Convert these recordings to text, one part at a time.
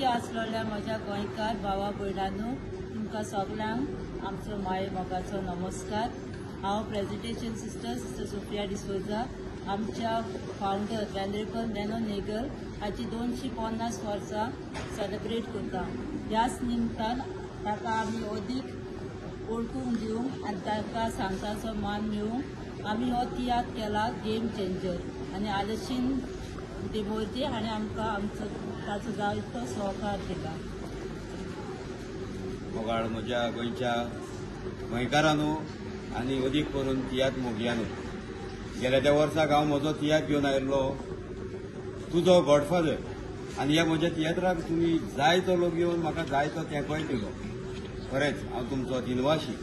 गोंयची आसलेल्या म्हज्या गोंयकार भावा भयणांनो, तुमकां सगळ्यांक आमचो माये मोगाचो नमस्कार। हांव प्रेसिडेंशियल सिस्टर सोफिया डिसोजा आमच्या फाउंडर वेनरेबल नॅनो नेगल हाची 250 वर्सां सेलिब्रेट करता। ह्याच निमतान ताका आमी अदीक ओळखून दिवंक आनी ताका सांगताचो मान मेळूंक आमी हो तियात्र केला गेम चेंजर आनी आलेशीन देमोरजे हाणें आमकां आमचो ताचो जायतो सहकार दिला। मोगाळ म्हज्या गोंयच्या गोंयकारांनो आनी अदीक करून तियात्र मोगयांनो, गेल्या त्या वर्साक हांव म्हजो तियात्र घेवन आयिल्लो तुजो गॉडफादर, आनी ह्या म्हज्या तियात्राक तुमी जाय तो लोक येवन म्हाका जाय तो तेंकोय दिलो। खरेंच हांव तुमचो दिनवाशी।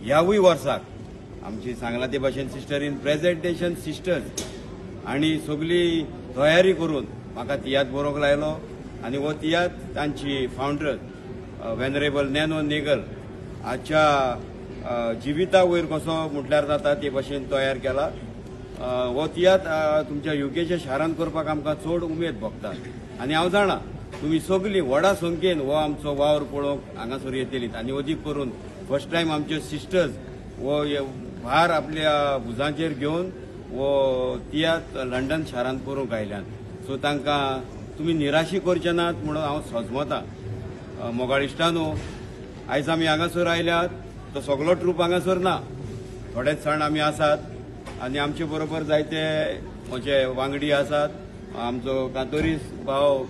ह्यावूय वर्साक आमची सांगला ते भाशेन सिस्टर इन प्रेजेंटेशन सिस्टर्स आनी सगळी तयारी करून म्हाका तियात्र बरोवंक लायलो आनी हो तियात्र तांची फाउंडर वेनरेबल नॅनो नेगल हाच्या जिविता वयर कसो म्हटल्यार जाता ते भाशेन तयार केला। हो तियात्र तुमच्या युकेच्या शारांत करपाक आमकां चड उमेद भोगता आनी हांव जाणा तुमी सगळीं व्हडा संख्येन हो आमचो वावर पळोवंक हांगासर येतलीत आनी अदीक करून फर्स्ट टायम आमच्यो सिस्टर्स हो भार आपल्या भुजांचेर घेवन हो तियात्र लंडन शारांत करूंक आयल्यात। सो तांकां तुमी निराशी करचे नात म्हणून हांव सोजमतां। मोगाळिश्टांनो, आयज आमी हांगासर आयल्यात तो सगळो ट्रूप हांगासर ना, थोडेच जाण आमी आसात आनी आमचे बरोबर जायते म्हजे वांगडी आसात। आमचो कातोरीस भाव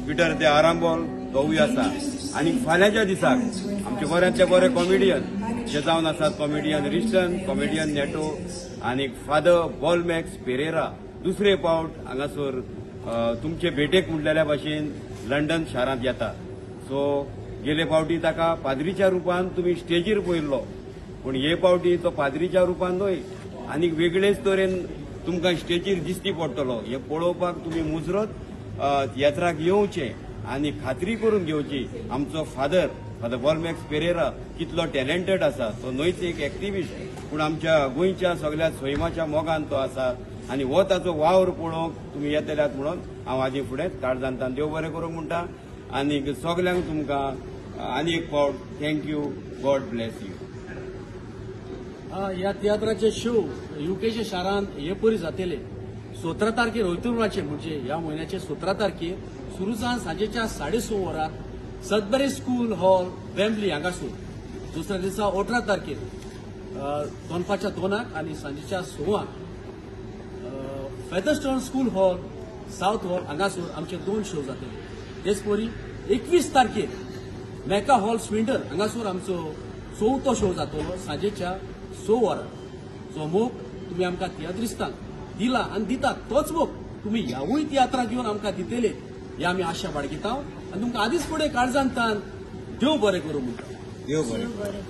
पिटर दे आरांबोल तोवूय आसा आनी फाल्यांच्या दिसाक आमचे बऱ्यांतले बरे कॉमेडियन जे जावन आसात कॉमेडियन रिस्टन, कॉमेडियन नेटो आनी फादर बॉलमॅक्स पेरेरा दुसरे पावट हांगासर तुमचे भेटेक म्हटलेल्या भाशेन लंडन शारांत येता। सो गेले फावटी ताका पाद्रीच्या रुपान तुमी स्टेजीर पळयल्लो, पूण हे फावटी तो पाद्रीच्या रुपान न्हय आनी वेगळेच तरेन तुमकां स्टेजीर दिसती पडटलो। हे पळोवपाक तुमी मुजरत तियात्राक येवचे आनी खात्री करून घेवची आमचो फादर बॉलमॅक्स पेरेरा कितलो टॅलेंटेड आसा। तो न्हयच एक एक्टिविस्ट पूण आमच्या गोंयच्या सगळ्या सैमाच्या मोगान तो आसा आनी हो ताचो वावर पळोवंक तुमी येतल्यात म्हणून हांव आदी फुडें काळजांतान देव बरें करूंक म्हणटा आनी सगल्यांक तुमकां आनी एक फावट थँक्यू, गॉड ब्लेस यू। ह्या तियात्राचे शो युकेच्या शारांत हे परी जातले 17 तारखेर ओतुर्वाचे म्हणजे ह्या म्हयन्याचे 17 तारखेर सुरू जावन सांजेच्या 6:30 वरांक सदबरी स्कूल हॉल वेम्बली हांगासर। दुसऱ्या दिसा 18 तारखेर दनपारच्या 2 आनी सांजेच्या 6 फेदरस्टोन स्कूल हॉल साउथ हॉल हांगासर आमचे 2 शो जातले। तेच परी 21 तारखेर मेका हॉल स्विंडर हांगासर आमचो 4थो शो जातलो सांजेच्या 6 वरां। सो मोग तुमी आमकां तियात्रिस्तांक दिला आनी दितात तोच मोग तुमी ह्यावूय तियात्राक घेवन आमकां दितले हे आमी आशा बाळगिता आनी तुमकां आदीच फुडें काळजांतान देव बरें करूं म्हणटा। देव बरें करूं।